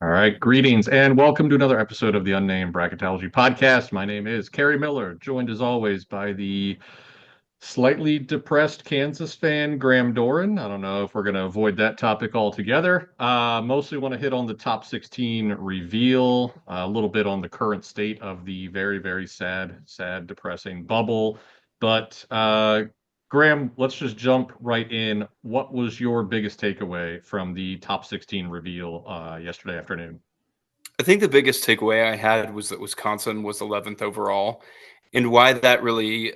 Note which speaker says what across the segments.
Speaker 1: All right, greetings and welcome to another episode of the Unnamed Bracketology podcast. My name is Kerry Miller, joined as always by the slightly depressed Kansas fan, Graham Doran. I don't know if we're going to avoid that topic altogether. Mostly want to hit on the top 16 reveal, a little bit on the current state of the very sad, depressing bubble. But Graham, let's just jump right in. What was your biggest takeaway from the top 16 reveal yesterday afternoon?
Speaker 2: I think the biggest takeaway I had was that Wisconsin was 11th overall. And why that really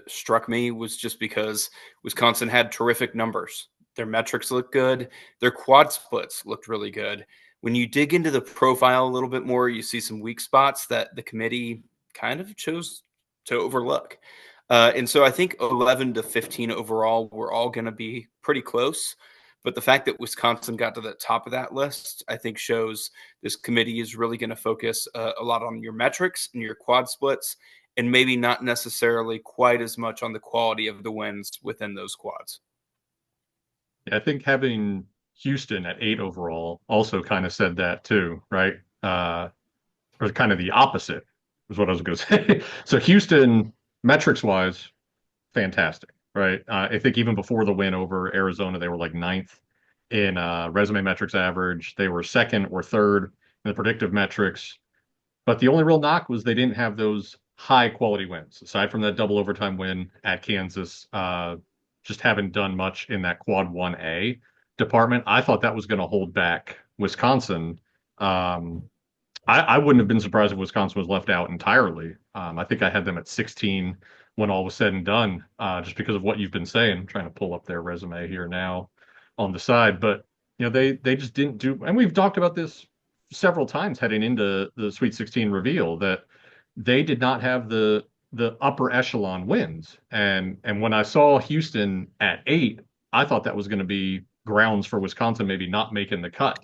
Speaker 2: struck me was just because Wisconsin had terrific numbers. Their metrics looked good. Their quad splits looked really good. When you dig into the profile a little bit more, you see some weak spots that the committee kind of chose to overlook. And so I think 11 to 15 overall, we're all going to be pretty close. But the fact that Wisconsin got to the top of that list, I think, shows this committee is really going to focus a lot on your metrics and your quad splits, and maybe not necessarily quite as much on the quality of the wins within those quads.
Speaker 1: Yeah, I think having Houston at 8 overall also kind of said that too, right? Or kind of the opposite is what I was going to say. So Houston, metrics wise, fantastic, right? I think even before the win over Arizona, they were like ninth in resume metrics average. They were second or third in the predictive metrics. But the only real knock was they didn't have those high quality wins. Aside from that double overtime win at Kansas, just haven't done much in that quad 1A department. I thought that was going to hold back Wisconsin. Um, I wouldn't have been surprised if Wisconsin was left out entirely. I think I had them at 16 when all was said and done, just because of what you've been saying. I'm trying to pull up their resume here now on the side, but they just didn't do. And we've talked about this several times heading into the Sweet 16 reveal that they did not have the upper echelon wins. And when I saw Houston at 8, I thought that was going to be grounds for Wisconsin maybe not making the cut.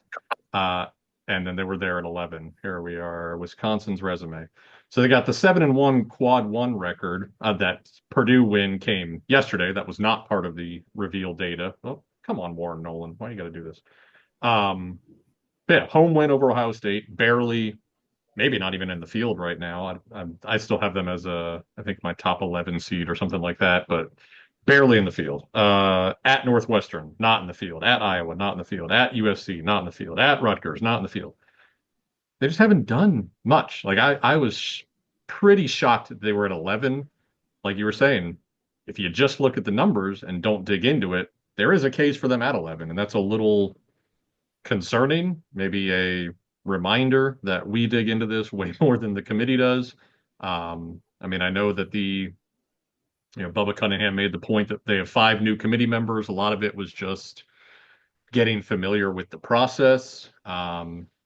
Speaker 1: Uh, and then they were there at 11. Here we are, Wisconsin's resume. So they got the 7-1 quad one record. That Purdue win came yesterday. That was not part of the reveal data. Oh, come on, Warren Nolan. Why you got to do this? Um, yeah, home win over Ohio State, barely, maybe not even in the field right now. I still have them as I think my top 11 seed or something like that, but barely in the field. At Northwestern, not in the field. At Iowa, not in the field. At USC, not in the field. At Rutgers, not in the field. They just haven't done much. Like I was pretty shocked that they were at 11. Like you were saying, if you just look at the numbers and don't dig into it, there is a case for them at 11, and that's a little concerning. Maybe a reminder that we dig into this way more than the committee does. I mean, I know that Bubba Cunningham made the point that they have 5 new committee members. A lot of it was just getting familiar with the process.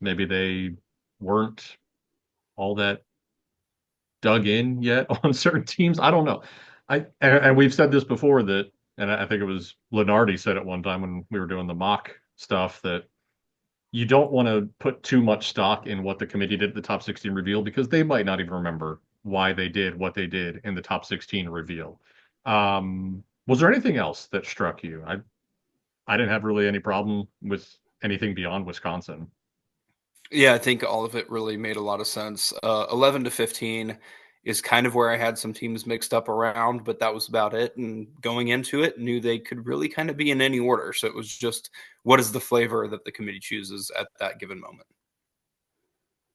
Speaker 1: Maybe they weren't all that dug in yet on certain teams. I don't know. And we've said this before that, and I think it was Lenardi said it one time when we were doing the mock stuff that you don't want to put too much stock in what the committee did at the top 16 reveal because they might not even remember why they did what they did in the top 16 reveal. Was there anything else that struck you? I didn't have really any problem with anything beyond Wisconsin.
Speaker 2: Yeah, I think all of it really made a lot of sense. 11 to 15 is kind of where I had some teams mixed up around, but that was about it. And going into it, knew they could really kind of be in any order. So it was just what is the flavor that the committee chooses at that given moment.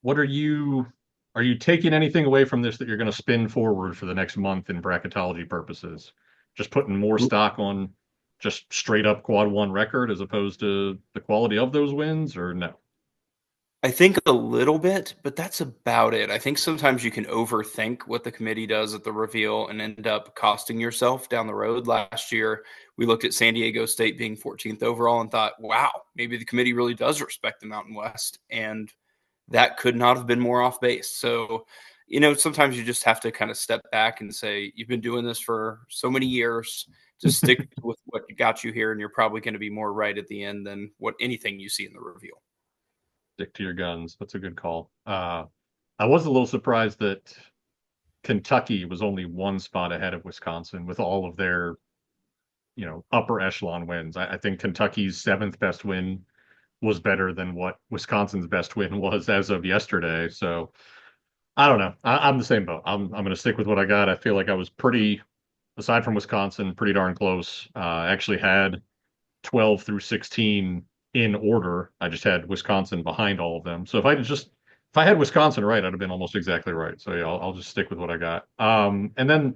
Speaker 1: What are you taking anything away from this that you're going to spin forward for the next month in bracketology purposes? Just putting more stock on just straight up quad one record as opposed to the quality of those wins, or no?
Speaker 2: I think a little bit, but that's about it. I think sometimes you can overthink what the committee does at the reveal and end up costing yourself down the road. Last year, we looked at San Diego State being 14th overall and thought, wow, maybe the committee really does respect the Mountain West. And that could not have been more off base. So, sometimes you just have to kind of step back and say, you've been doing this for so many years. Just stick with what got you here, and you're probably going to be more right at the end than what anything you see in the reveal.
Speaker 1: Stick to your guns. That's a good call. I was a little surprised that Kentucky was only one spot ahead of Wisconsin with all of their, upper echelon wins. I think Kentucky's seventh best win was better than what Wisconsin's best win was as of yesterday. So I don't know. I'm the same boat. I'm going to stick with what I got. I feel like I was pretty, aside from Wisconsin, pretty darn close. I actually had 12 through 16 in order. I just had Wisconsin behind all of them. So if I had Wisconsin right, I'd have been almost exactly right. So yeah, I'll just stick with what I got. And then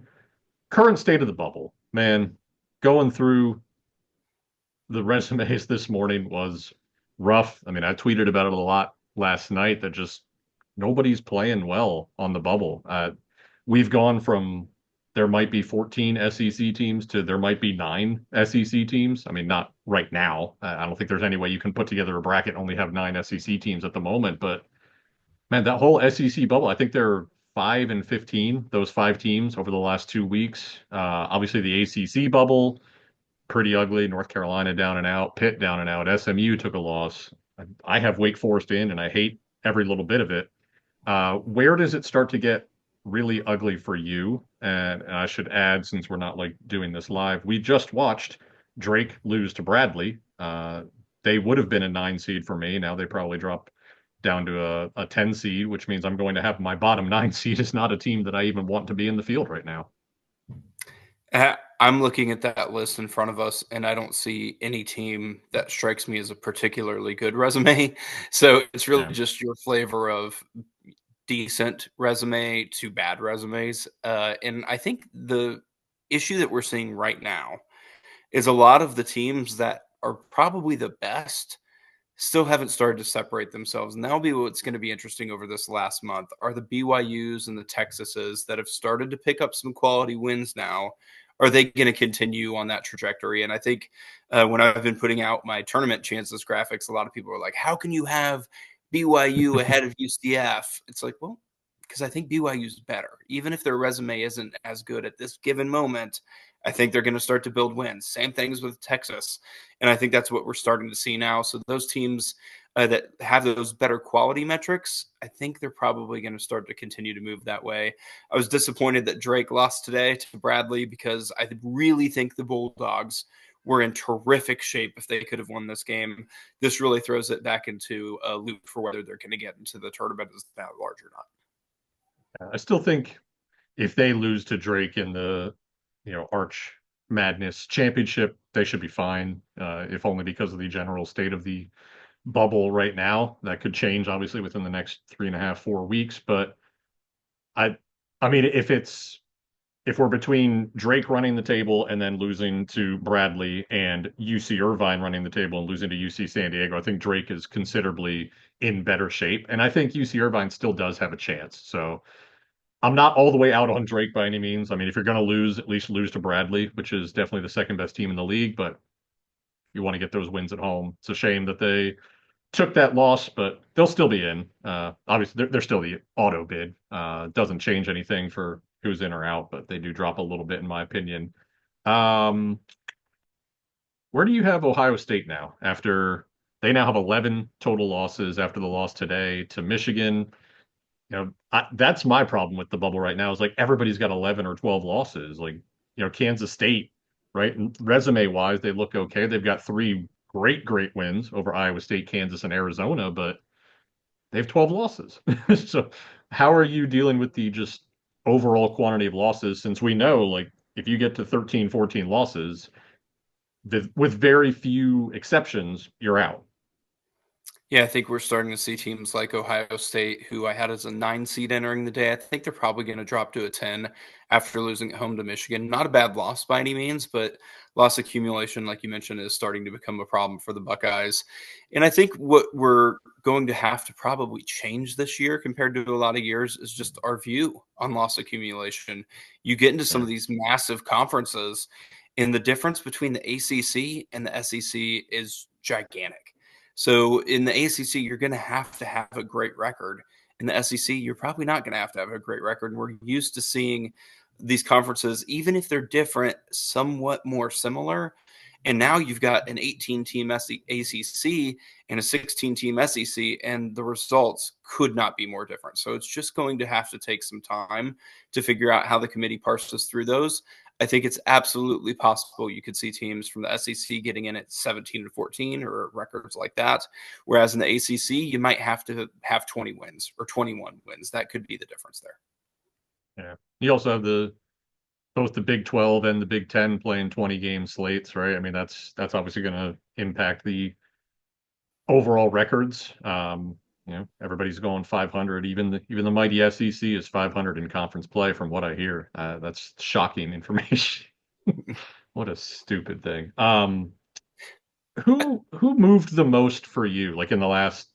Speaker 1: current state of the bubble, man, going through the resumes this morning was rough. I mean, I tweeted about it a lot last night that just nobody's playing well on the bubble. We've gone from there might be 14 SEC teams to there might be 9 SEC teams. I mean, not right now. I don't think there's any way you can put together a bracket and only have 9 SEC teams at the moment. But man, that whole SEC bubble, I think they're 5 and 15, those 5 teams over the last 2 weeks. Obviously, the ACC bubble pretty ugly. North Carolina down and out, Pitt down and out. SMU took a loss. I have Wake Forest in, and I hate every little bit of it. Where does it start to get really ugly for you? And I should add, since we're not like doing this live, we just watched Drake lose to Bradley. They would have been a 9 seed for me. Now they probably drop down to a 10 seed, which means I'm going to have my bottom 9 seed is not a team that I even want to be in the field right now.
Speaker 2: I'm looking at that list in front of us, and I don't see any team that strikes me as a particularly good resume. So it's really
Speaker 1: Yeah.
Speaker 2: just your flavor of decent resume to bad resumes. And I think the issue that we're seeing right now is a lot of the teams that are probably the best still haven't started to separate themselves. And that'll be what's going to be interesting over this last month are the BYUs and the Texases that have started to pick up some quality wins now. Are they going to continue on that trajectory? And I think when I've been putting out my tournament chances graphics, a lot of people are like, how can you have BYU ahead of UCF? It's like, well, because I think BYU is better. Even if their resume isn't as good at this given moment, I think they're going to start to build wins. Same things with Texas. And I think that's what we're starting to see now. So those teams that have those better quality metrics, I think they're probably going to start to continue to move that way. I was disappointed that Drake lost today to Bradley because I really think the Bulldogs were in terrific shape if they could have won this game. This really throws it back into a loop for whether they're going to get into the tournament as that large or not.
Speaker 1: I still think if they lose to Drake in the, Arch Madness championship, they should be fine. If only because of the general state of the bubble right now. That could change obviously within the next 3.5, 4 weeks. But I, I mean, if we're between Drake running the table and then losing to Bradley and UC Irvine running the table and losing to UC San Diego, I think Drake is considerably in better shape. And I think UC Irvine still does have a chance. So I'm not all the way out on Drake by any means. I mean, if you're going to lose, at least lose to Bradley, which is definitely the second best team in the league. But you want to get those wins at home. It's a shame that they took that loss, but they'll still be in. Obviously, they're still the auto bid. Doesn't change anything for who's in or out, but they do drop a little bit, in my opinion. Um, where do you have Ohio State now? After they now have 11 total losses after the loss today to Michigan. That's my problem with the bubble right now is like everybody's got 11 or 12 losses. Like, Kansas State, right? Resume wise, they look okay. They've got 3 great wins over Iowa State, Kansas, and Arizona, but they have 12 losses. So, how are you dealing with the just overall quantity of losses? Since we know, like, if you get to 13, 14 losses, with very few exceptions, you're out.
Speaker 2: Yeah, I think we're starting to see teams like Ohio State, who I had as a 9 seed entering the day. I think they're probably going to drop to a 10 after losing at home to Michigan. Not a bad loss by any means, but loss accumulation, like you mentioned, is starting to become a problem for the Buckeyes. And I think what we're going to have to probably change this year compared to a lot of years is just our view on loss accumulation. You get into some
Speaker 1: Yeah.
Speaker 2: of these massive conferences, and the difference between the ACC and the SEC is gigantic. So in the ACC, you're going to have a great record. In the SEC, you're probably not going to have a great record. And we're used to seeing these conferences, even if they're different, somewhat more similar. And now you've got an 18-team ACC and a 16-team SEC, and the results could not be more different. So it's just going to have to take some time to figure out how the committee parses through those. I think it's absolutely possible you could see teams from the SEC getting in at 17-14 or records like that. Whereas in the ACC, you might have to have 20 wins or 21 wins. That could be the difference there.
Speaker 1: Yeah. You also have the both the Big 12 and the Big 10 playing 20 game slates, right? I mean, that's obviously going to impact the overall records. Everybody's going 500. Even the mighty SEC is 500 in conference play, from what I hear. That's shocking information. What a stupid thing. Who moved the most for you, like in the last,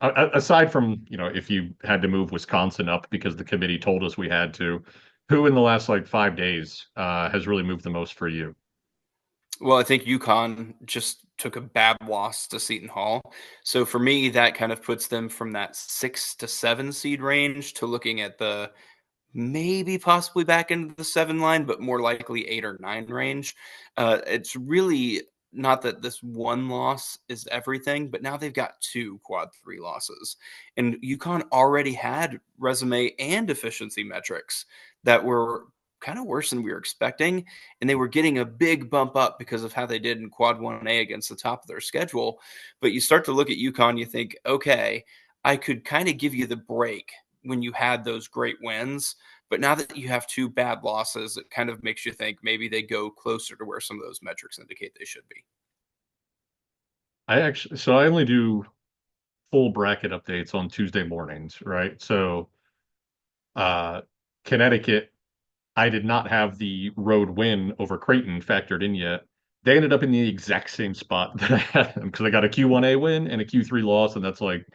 Speaker 1: aside from, if you had to move Wisconsin up because the committee told us we had to, who in the last like 5 days has really moved the most for you?
Speaker 2: Well, I think UConn just took a bad loss to Seton Hall. So for me, that kind of puts them from that 6 to 7 seed range to looking at the maybe possibly back into the 7 line, but more likely 8 or 9 range. It's really not that this one loss is everything, but now they've got 2 quad 3 losses. And UConn already had resume and efficiency metrics that were kind of worse than we were expecting. And they were getting a big bump up because of how they did in quad 1A against the top of their schedule. But you start to look at UConn, you think, okay, I could kind of give you the break when you had those great wins. But now that you have 2 bad losses, it kind of makes you think maybe they go closer to where some of those metrics indicate they should be.
Speaker 1: I only do full bracket updates on Tuesday mornings, right? So, uh, Connecticut, I did not have the road win over Creighton factored in yet. They ended up in the exact same spot that I had them because I got a Q1A win and a Q3 loss, and that's like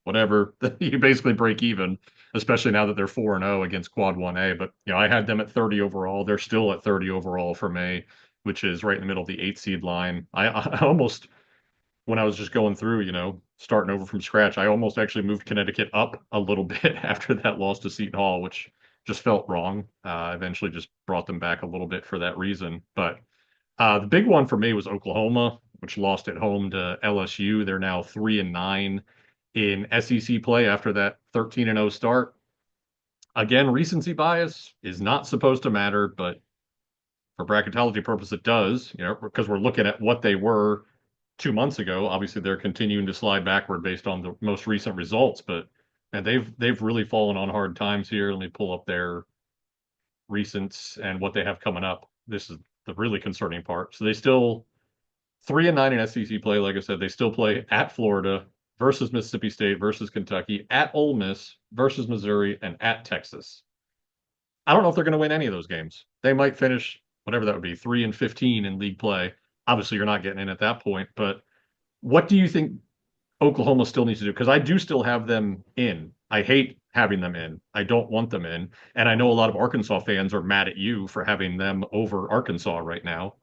Speaker 1: whatever. You basically break even, especially now that they're 4-0 against Quad 1A. But I had them at 30 overall. They're still at 30 overall for me, which is right in the middle of the 8 seed line. I almost, when I was just going through, starting over from scratch, I almost actually moved Connecticut up a little bit after that loss to Seton Hall, which just felt wrong. Eventually just brought them back a little bit for that reason. But the big one for me was Oklahoma, which lost at home to LSU. They're now 3-9 in SEC play after that 13-0 start. Again, recency bias is not supposed to matter, but for bracketology purpose, it does, because we're looking at what they were 2 months ago. Obviously, they're continuing to slide backward based on the most recent results, but and they've really fallen on hard times here. Let me pull up their recents and what they have coming up. This is the really concerning part. So they still 3-9 in SEC play. Like I said, they still play at Florida versus Mississippi State versus Kentucky, at Ole Miss versus Missouri, and at Texas. I don't know if they're going to win any of those games. They might finish whatever that would be, 3-15 in league play. Obviously, you're not getting in at that point. But what do you think Oklahoma still needs to do? Because I do still have them in. I hate having them in. I don't want them in. And I know a lot of Arkansas fans are mad at you for having them over Arkansas right now.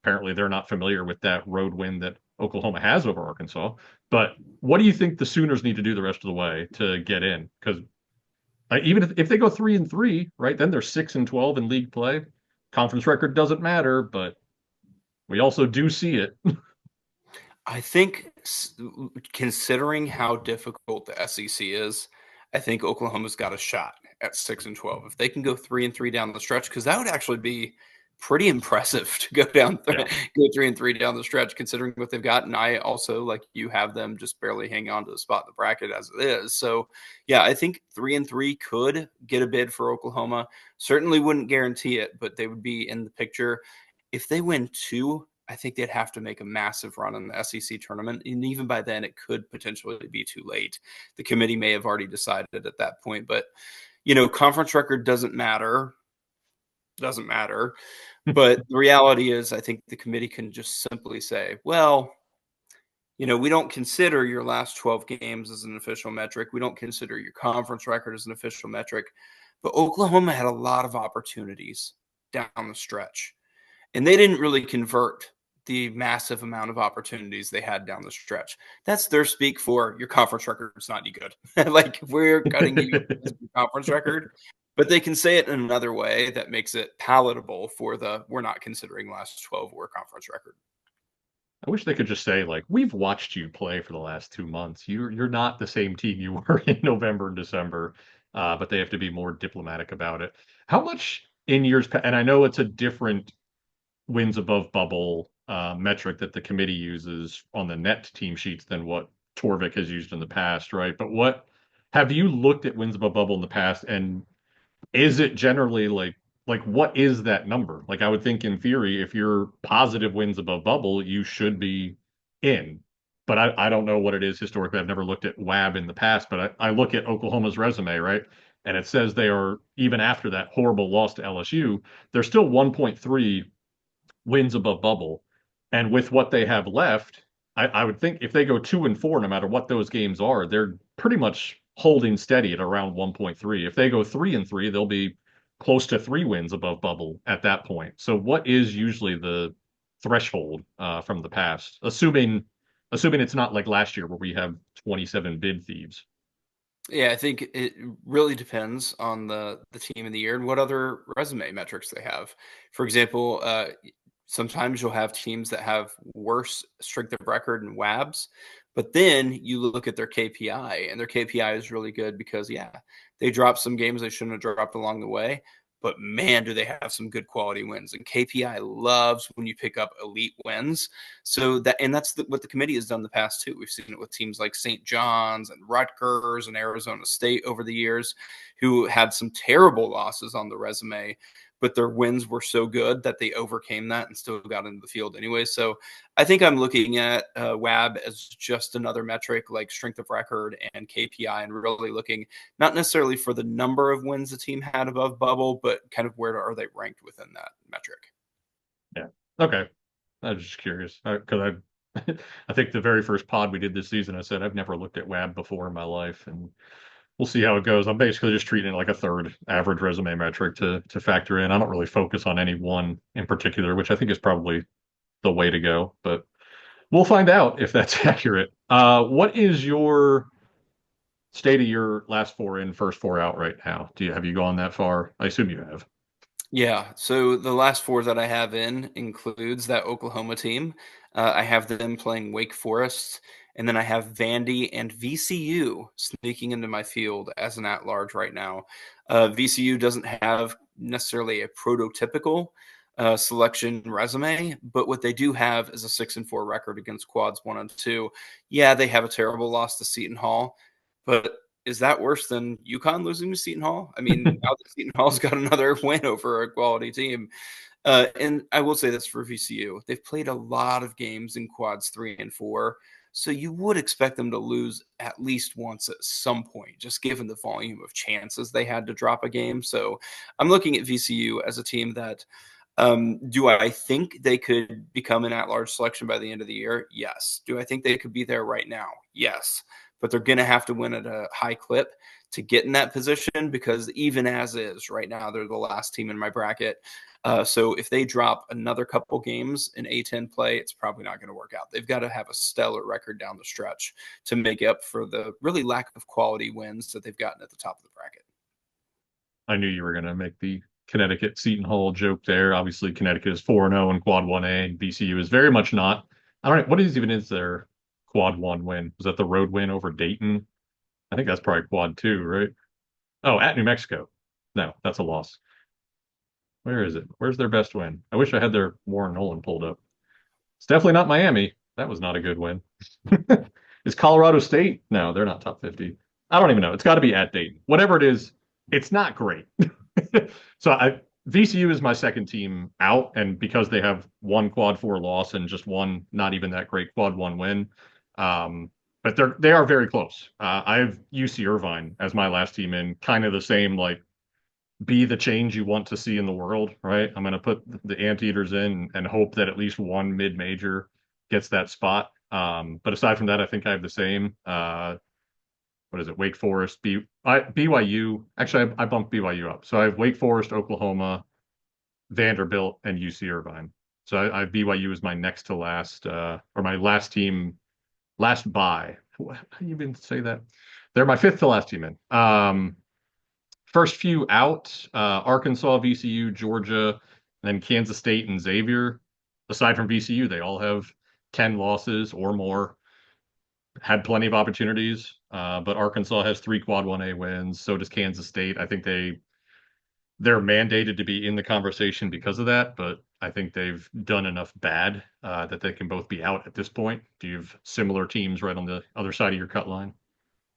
Speaker 1: Apparently, they're not familiar with that road win that Oklahoma has over Arkansas. But what do you think the Sooners need to do the rest of the way to get in? Because even if they go 3-3, right, then they're 6-12 in league play. Conference record doesn't matter, but we also do see it.
Speaker 2: I think considering how difficult the SEC is, I think Oklahoma's got a shot at 6-12 if they can go 3-3 down the stretch, because that would actually be pretty impressive to go down
Speaker 1: Yeah.
Speaker 2: go 3-3 down the stretch, considering what they've got. And I also, like you, have them just barely hang on to the spot in the bracket as it is. So yeah, I think 3-3 could get a bid for Oklahoma. Certainly wouldn't guarantee it, but they would be in the picture. If they win 2, I think they'd have to make a massive run in the SEC tournament. And even by then, it could potentially be too late. The committee may have already decided at that point. But, conference record doesn't matter. Doesn't matter. But the reality is, I think the committee can just simply say, well, we don't consider your last 12 games as an official metric. We don't consider your conference record as an official metric. But Oklahoma had a lot of opportunities down the stretch, and they didn't really convert the massive amount of opportunities they had down the stretch. That's their speak for your conference record is not any good. Like, we're cutting you your conference record, but they can say it in another way that makes it palatable for the we're not considering last 12 or conference record.
Speaker 1: I wish they could just say, like, we've watched you play for the last 2 months. You're not the same team you were in November and December, but they have to be more diplomatic about it. How much? in years past, and I know it's a different wins above bubble metric that the committee uses on the net team sheets than what Torvik has used in the past, right? But what have you looked at wins above bubble in the past, and is it generally like what is that number? Like I would think in theory, if you're positive wins above bubble, you should be in. But I don't know what it is historically. I've never looked at WAB in the past, but I look at Oklahoma's resume, right? And it says they are, even after that horrible loss to LSU, they're still 1.3 wins above bubble. And with what they have left, I would think if they go 2-4, no matter what those games are, they're pretty much holding steady at around 1.3. If they go 3-3, they'll be close to 3 wins above bubble at that point. So what is usually the threshold from the past, assuming it's not like last year where we have 27 bid thieves?
Speaker 2: Yeah, I think it really depends on the team of the year and what other resume metrics they have. For example, sometimes you'll have teams that have worse strength of record and WABs, but then you look at their KPI, and their KPI is really good because yeah, they dropped some games they shouldn't have dropped along the way. But man, do they have some good quality wins. And KPI loves when you pick up elite wins. So that, and that's what the committee has done in the past too. We've seen it with teams like St. John's and Rutgers and Arizona State over the years, who had some terrible losses on the resume, but their wins were so good that they overcame that and still got into the field anyway. So I think I'm looking at WAB as just another metric like strength of record and KPI, and really looking not necessarily for the number of wins the team had above bubble, but kind of where are they ranked within that metric.
Speaker 1: Yeah. Okay. I was just curious because I think the very first pod we did this season, I said I've never looked at WAB before in my life, and we'll see how it goes. I'm basically just treating it like a third average resume metric to factor in. I don't really focus on any one in particular, which I think is probably the way to go. But we'll find out if that's accurate. What is your state of your last four in, first four out right now? Have you gone that far? I assume you have.
Speaker 2: Yeah, so the last four that I have in includes that Oklahoma team. I have them playing Wake Forest, and then I have Vandy and VCU sneaking into my field as an at-large right now. VCU doesn't have necessarily a prototypical selection resume, but what they do have is a 6-4 record against quads 1 and 2. Yeah, they have a terrible loss to Seton Hall, but is that worse than UConn losing to Seton Hall? I mean, now that Seton Hall's got another win over a quality team. And I will say this for VCU. They've played a lot of games in quads 3 and 4. So you would expect them to lose at least once at some point, just given the volume of chances they had to drop a game. So I'm looking at VCU as a team that do I think they could become an at-large selection by the end of the year? Yes. Do I think they could be there right now? Yes. But they're going to have to win at a high clip to get in that position, because even as is right now, they're the last team in my bracket. So if they drop another couple games in A10 play, it's probably not going to work out. They've got to have a stellar record down the stretch to make up for the really lack of quality wins that they've gotten at the top of the bracket.
Speaker 1: I knew you were going to make the Connecticut Seton Hall joke there. Obviously, Connecticut is 4-0 in Quad 1A, and VCU is very much not. I don't know. What is their Quad 1 win? Was that the road win over Dayton? I think that's probably Quad 2, right? Oh, at New Mexico. No, that's a loss. Where is it? Where's their best win? I wish I had their Warren Nolan pulled up. It's definitely not Miami. That was not a good win. Is Colorado State? No, they're not top 50. I don't even know. It's got to be at Dayton. Whatever it is, it's not great. So VCU is my second team out, and because they have one quad four loss and just one not even that great quad one win, but they are very close. I have UC Irvine as my last team in, kind of the same, like, be the change you want to see in the world, right? I'm going to put the Anteaters in and hope that at least one mid major gets that spot. But aside from that, I think I have the same. What is it? Wake Forest, BYU. Actually, I bumped BYU up. So I have Wake Forest, Oklahoma, Vanderbilt, and UC Irvine. So I have BYU as my next to last, or my last team, last bye. How do you even say that? They're my fifth to last team in. First few out, Arkansas, VCU, Georgia, then Kansas State and Xavier. Aside from VCU, they all have 10 losses or more. Had plenty of opportunities, but Arkansas has 3 Quad 1A wins. So does Kansas State. I think they're mandated to be in the conversation because of that, but I think they've done enough bad that they can both be out at this point. Do you have similar teams right on the other side of your cut line?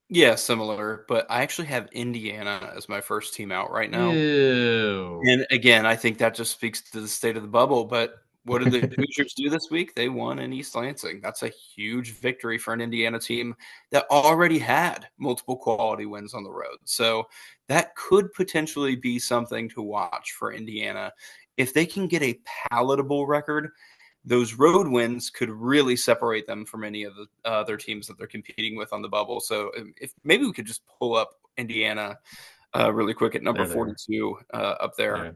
Speaker 2: Yeah, similar, but I actually have Indiana as my first team out right now.
Speaker 1: Ew.
Speaker 2: And again, I think that just speaks to the state of the bubble, but what did the Hoosiers do this week? They won in East Lansing. That's a huge victory for an Indiana team that already had multiple quality wins on the road. So that could potentially be something to watch for Indiana. If they can get a palatable record, those road wins could really separate them from any of the other teams that they're competing with on the bubble. So if maybe we could just pull up Indiana really quick at number
Speaker 1: They're there.
Speaker 2: 42 up there
Speaker 1: Yeah.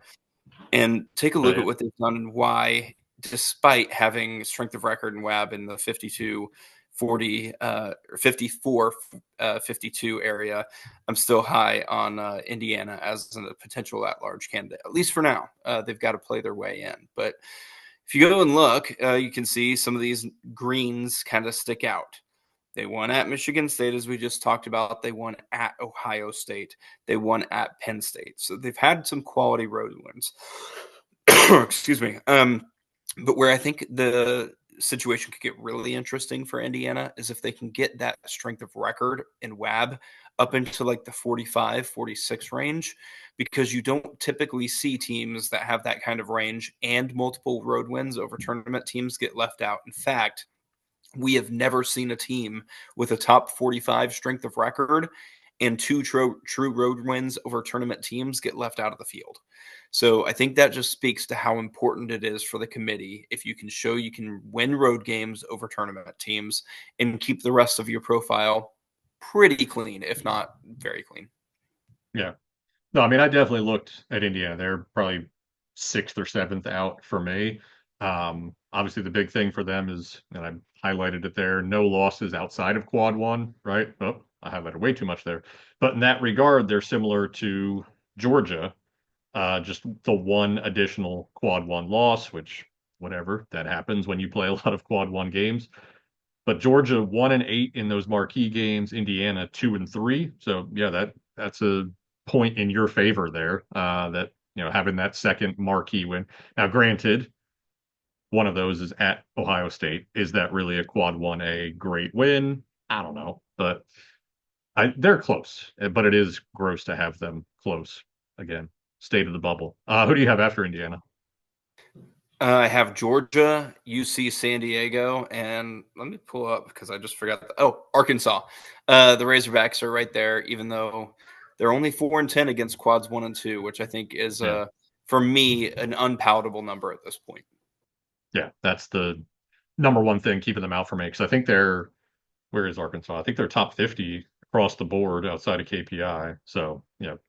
Speaker 2: and take a look at
Speaker 1: But
Speaker 2: what they've done and why, despite having strength of record and WAB in the 52, 40, or 54, 52 area, I'm still high on Indiana as a potential at large candidate, at least for now. They've got to play their way in. But if you go and look, you can see some of these greens kind of stick out. They won at Michigan State, as we just talked about. They won at Ohio State. They won at Penn State. So they've had some quality road wins. Excuse me. But where I think the situation could get really interesting for Indiana is if they can get that strength of record in WAB up into like the 45, 46 range, because you don't typically see teams that have that kind of range and multiple road wins over tournament teams get left out. In fact, we have never seen a team with a top 45 strength of record and two true road wins over tournament teams get left out of the field. So I think that just speaks to how important it is for the committee if you can show you can win road games over tournament teams and keep the rest of your profile pretty clean, if not very clean.
Speaker 1: yeah. No, I mean, I definitely looked at Indiana. They're probably sixth or seventh out for me. Obviously, the big thing for them is, and I highlighted it there, no losses outside of quad one, right? Oh, I highlighted way too much there. But in that regard, they're similar to Georgia, just the one additional quad one loss, which, whatever, that happens when you play a lot of quad one games. But Georgia 1-8 in those marquee games, Indiana 2-3. So yeah, that's a point in your favor there. That having that second marquee win. Now, granted, one of those is at Ohio State. Is that really a quad 1A great win? I don't know, but they're close. But it is gross to have them close again. State of the bubble. Who do you have after Indiana?
Speaker 2: I have Georgia, UC San Diego, and let me pull up because I just forgot. Arkansas. The Razorbacks are right there, even though they're only 4-10 against quads 1 and 2, which I think is,
Speaker 1: Yeah,
Speaker 2: for me, an unpalatable number at this point.
Speaker 1: yeah, that's the number one thing keeping them out for me because I think they're where is Arkansas? I think they're top 50 across the board outside of KPI. So,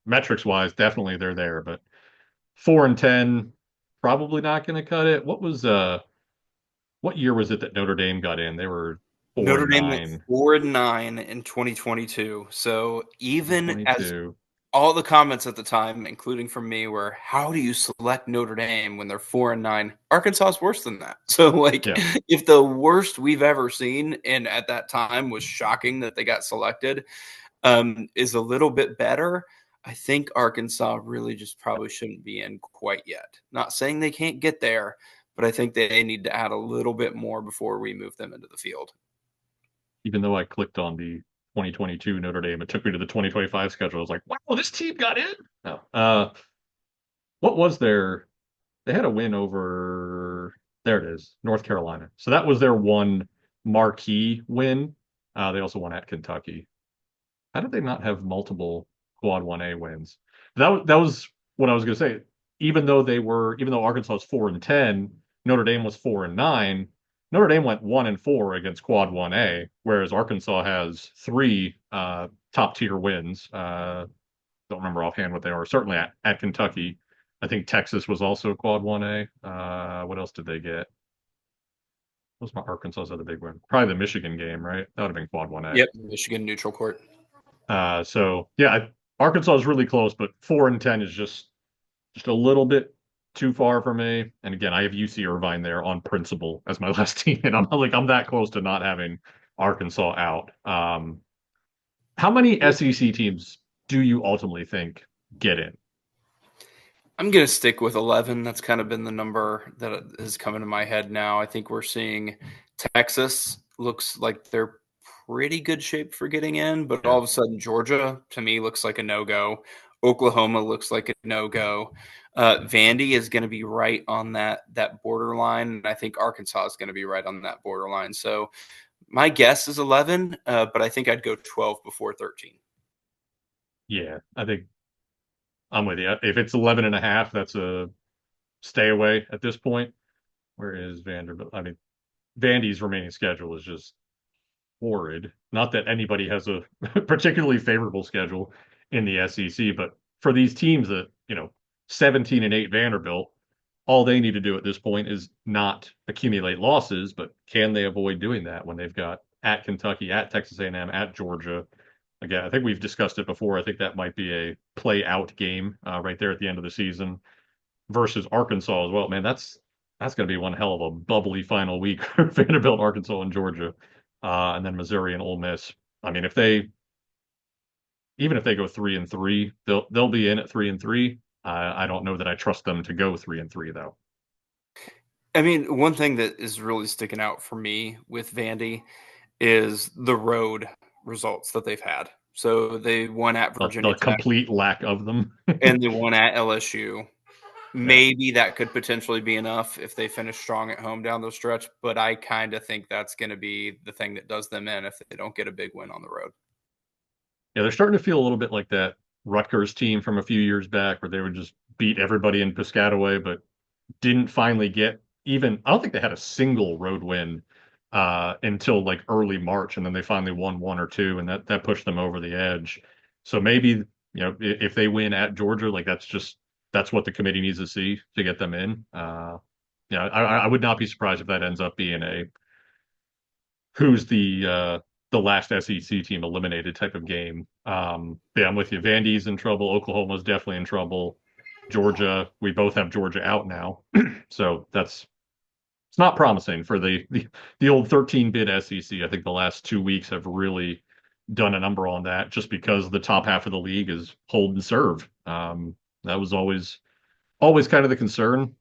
Speaker 1: metrics wise, definitely they're there, but 4-10, probably not going to cut it. What year was it that Notre Dame got in? They were four
Speaker 2: Notre
Speaker 1: and
Speaker 2: Dame went
Speaker 1: nine
Speaker 2: 4-9 in 2022. So
Speaker 1: in
Speaker 2: even as
Speaker 1: 22.
Speaker 2: all the comments at the time, including from me, were, "How do you select Notre Dame when they're 4-9?" Arkansas is worse than that. So, like,
Speaker 1: Yeah,
Speaker 2: if the worst we've ever seen, and at that time was shocking that they got selected, is a little bit better. I think Arkansas really just probably shouldn't be in quite yet. Not saying they can't get there, but I think they need to add a little bit more before we move them into the field.
Speaker 1: even though I clicked on the 2022 Notre Dame, it took me to the 2025 schedule. I was like, wow, this team got in. No. What was their they had a win over there it is, North Carolina. So that was their one marquee win. They also won at Kentucky. How did they not have multiple quad 1A wins? That was what I was going to say. Even though Arkansas was 4-10, Notre Dame was 4-9. Notre Dame went 1-4 against quad 1A, whereas Arkansas has three top tier wins. Don't remember offhand what they are. Certainly at Kentucky. I think Texas was also quad 1A. What else did they get? What was my Arkansas's other big win? Probably the Michigan game, right? That would have been quad 1A.
Speaker 2: Yep, Michigan neutral court.
Speaker 1: So yeah, Arkansas is really close, but 4-10 is just a little bit too far for me. And again, I have UC Irvine there on principle as my last team, and I'm that close to not having Arkansas out. How many SEC teams do you ultimately think get in?
Speaker 2: I'm going to stick with 11. That's kind of been the number that has come into my head now. I think we're seeing Texas looks like they're pretty good shape for getting in, but all
Speaker 1: Yeah.
Speaker 2: of a sudden Georgia to me looks like a no-go. Oklahoma looks like a no-go. Vandy is going to be right on that borderline, and I think Arkansas is going to be right on that borderline. So my guess is 11, but I think I'd go 12 before 13.
Speaker 1: Yeah. I think I'm with you. If it's 11 and a half, that's a stay away at this point. Whereas Vanderbilt, I mean, Vandy's remaining schedule is just horrid. Not that anybody has a particularly favorable schedule in the SEC, but for these teams that, 17 and 8 Vanderbilt, all they need to do at this point is not accumulate losses, but can they avoid doing that when they've got at Kentucky, at Texas A&M, at Georgia? Again, I think we've discussed it before. I think that might be a play out game right there at the end of the season versus Arkansas as well. Man, that's going to be one hell of a bubbly final week for Vanderbilt, Arkansas, and Georgia, and then Missouri and Ole Miss. I mean, if they even if they go 3-3, they'll be in at 3-3. I don't know that I trust them to go 3-3 though.
Speaker 2: I mean, one thing that is really sticking out for me with Vandy is the road results that they've had. So they won at
Speaker 1: The
Speaker 2: Virginia Tech
Speaker 1: complete lack of them.
Speaker 2: and they won at LSU.
Speaker 1: Yeah.
Speaker 2: Maybe that could potentially be enough if they finish strong at home down the stretch, but I kind of think that's going to be the thing that does them in if they don't get a big win on the road.
Speaker 1: Yeah, they're starting to feel a little bit like that Rutgers team from a few years back where they would just beat everybody in Piscataway, but didn't finally get even, I don't think they had a single road win until like early March, and then they finally won one or two, and that pushed them over the edge. So maybe, if they win at Georgia, like that's what the committee needs to see to get them in. Yeah, I would not be surprised if that ends up being a who's the last SEC team eliminated type of game. Yeah, I'm with you. Vandy's in trouble. Oklahoma's definitely in trouble. Georgia, we both have Georgia out now, so it's not promising for the old 13-bit SEC. I think the last 2 weeks have really done a number on that, just because the top half of the league is hold and serve. That was always kind of the concern.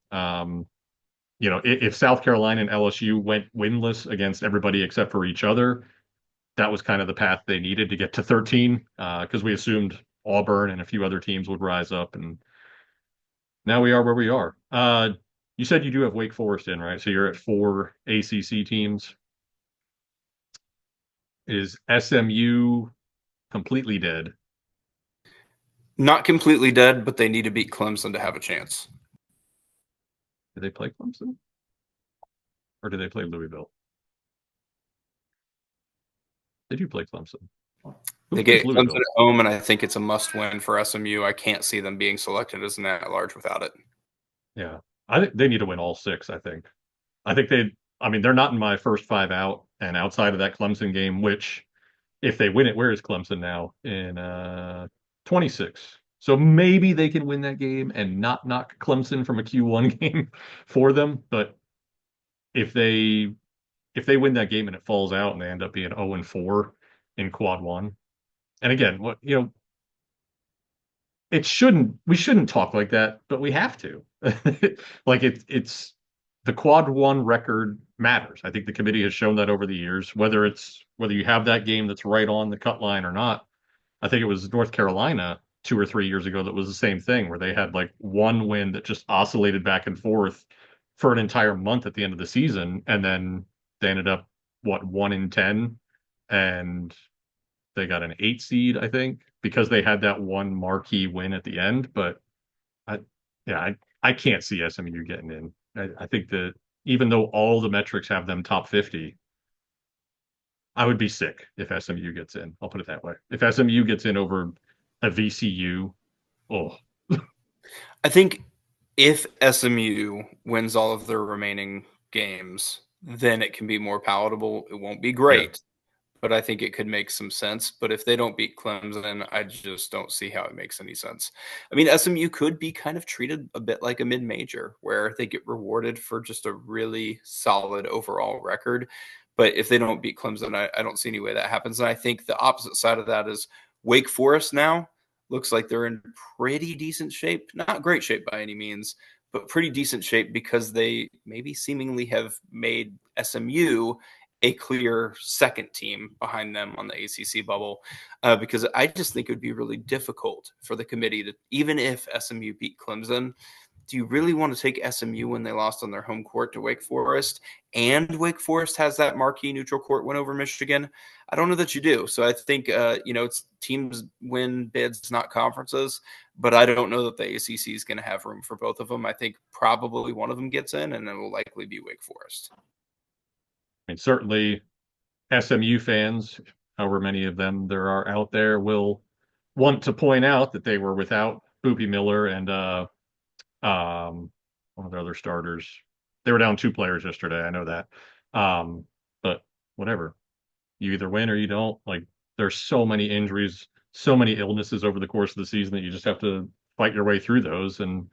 Speaker 1: If South Carolina and LSU went winless against everybody except for each other, that was kind of the path they needed to get to 13, because we assumed Auburn and a few other teams would rise up, and now we are where we are. You said you do have Wake Forest in, right? So you're at four ACC teams. Is SMU completely dead?
Speaker 2: Not completely dead, but they need to beat Clemson to have a chance.
Speaker 1: Do they play Clemson? Or do they play Louisville? They do play Clemson. Who
Speaker 2: They
Speaker 1: plays
Speaker 2: get Clemson
Speaker 1: Louisville?
Speaker 2: at home, and I think it's a must-win for SMU. I can't see them being selected as an at-large without it.
Speaker 1: Yeah. I think they need to win all six, I think. I mean, they're not in my first five out, and outside of that Clemson game, which if they win it, where is Clemson now? In 26. So maybe they can win that game and not knock Clemson from a Q1 game for them. But if they if they win that game and it falls out and they end up being 0-4 in quad one, and again, we shouldn't talk like that, but we have to. Like it's the quad one record matters. I think the committee has shown that over the years, whether you have that game that's right on the cut line or not. I think it was North Carolina 2 or 3 years ago that was the same thing, where they had like one win that just oscillated back and forth for an entire month at the end of the season, and then they ended up 1-10, and they got an 8 seed, I think, because they had that one marquee win at the end. But I, yeah, I can't see SMU getting in. I think that even though all the metrics have them top 50, I would be sick if SMU gets in. I'll put it that way. If SMU gets in over a VCU, oh,
Speaker 2: I think if SMU wins all of their remaining games, then it can be more palatable. It won't be
Speaker 1: yeah,
Speaker 2: great, but I think it could make some sense. But if they don't beat Clemson, I just don't see how it makes any sense. I mean, SMU could be kind of treated a bit like a mid major where they get rewarded for just a really solid overall record. But if they don't beat Clemson, I don't see any way that happens. And I think the opposite side of that is Wake Forest now. looks like they're in pretty decent shape. Not great shape by any means, but pretty decent shape because they maybe seemingly have made SMU a clear second team behind them on the ACC bubble. Because I just think it would be really difficult for the committee to, even if SMU beat Clemson, do you really want to take SMU when they lost on their home court to Wake Forest, and Wake Forest has that marquee neutral court win over Michigan? I don't know that you do. So I think it's teams win bids, not conferences. But I don't know that the ACC is going to have room for both of them. I think probably one of them gets in, and it will likely be Wake Forest.
Speaker 1: I mean, certainly SMU fans, however many of them there are out there, will want to point out that they were without Boopy Miller and one of the other starters. They were down two players yesterday. I know that. But whatever. You either win or you don't. Like there's so many injuries, so many illnesses over the course of the season that you just have to fight your way through those. And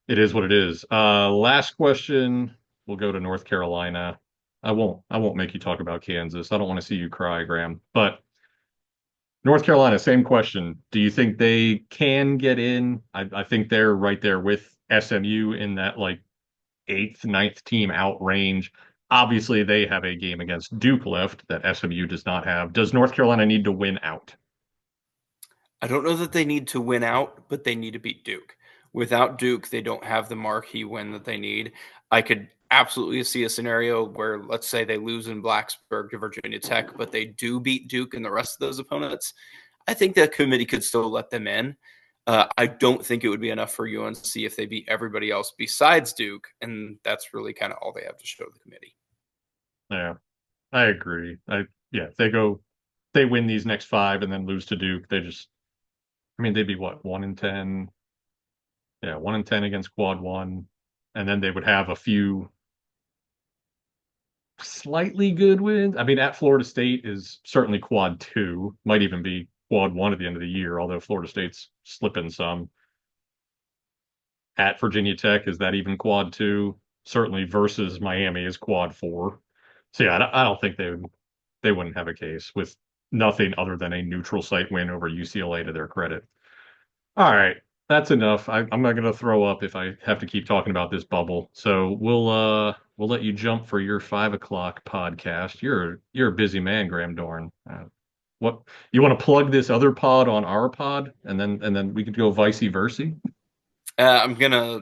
Speaker 1: it is what it is. Last question. We'll go to North Carolina. I won't make you talk about Kansas. I don't want to see you cry, Graham. But North Carolina, same question. Do you think they can get in? I think they're right there with SMU in that like eighth, ninth team out range. Obviously, they have a game against Duke left that SMU does not have. Does North Carolina need to win out?
Speaker 2: I don't know that they need to win out, but they need to beat Duke. Without Duke, they don't have the marquee win that they need. I could absolutely see a scenario where, let's say, they lose in Blacksburg to Virginia Tech, but they do beat Duke and the rest of those opponents. I think that committee could still let them in. I don't think it would be enough for UNC if they beat everybody else besides Duke, and that's really kind of all they have to show the committee.
Speaker 1: Yeah, I agree. Yeah, they win these next five and then lose to Duke. I mean, they'd be what, 1-10? Yeah, 1-10 against quad one. And then they would have a few slightly good wins. I mean, at Florida State is certainly quad two, might even be quad one at the end of the year, although Florida State's slipping some. At Virginia Tech, is that even quad two? Certainly versus Miami is quad four. So yeah, I don't think they wouldn't have a case with nothing other than a neutral site win over UCLA to their credit. All right, that's enough. I'm not gonna throw up if I have to keep talking about this bubble. So we'll let you jump for your 5 o'clock podcast. You're a busy man, Graham Dorn. What you want to plug this other pod on our pod, and then we could go vice versa.
Speaker 2: I'm gonna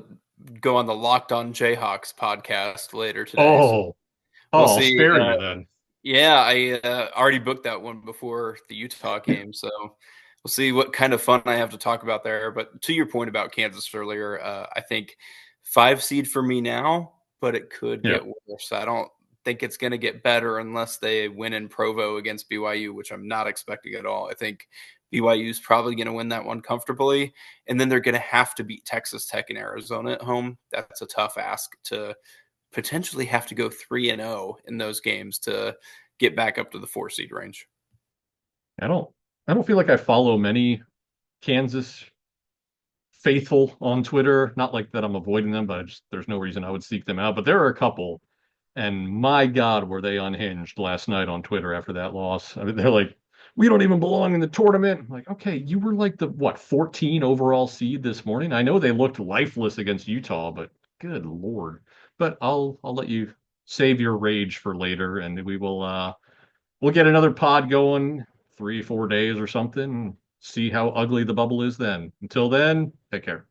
Speaker 2: go on the Locked On Jayhawks podcast later today. So
Speaker 1: Oh,
Speaker 2: we'll
Speaker 1: I'll
Speaker 2: see.
Speaker 1: spare you then.
Speaker 2: Yeah, I already booked that one before the Utah game, so we'll see what kind of fun I have to talk about there. But to your point about Kansas earlier, I think 5 seed for me now, but it could
Speaker 1: Yeah,
Speaker 2: get worse. I don't think it's going to get better unless they win in Provo against BYU, which I'm not expecting at all. I think BYU is probably going to win that one comfortably, and then they're going to have to beat Texas Tech and Arizona at home. That's a tough ask to potentially have to go 3-0 in those games to get back up to the 4 seed range.
Speaker 1: I don't I don't feel like I follow many Kansas faithful on Twitter. Not like that I'm avoiding them, but there's no reason I would seek them out. But there are a couple, and my God, were they unhinged last night on Twitter after that loss. I mean, they're like, we don't even belong in the tournament. I'm like, okay, you were like the what, 14 overall seed this morning. I know they looked lifeless against Utah, but good Lord. But I'll let you save your rage for later, and we'll get another pod going 3, 4 days or something. See how ugly the bubble is then. Until then, take care.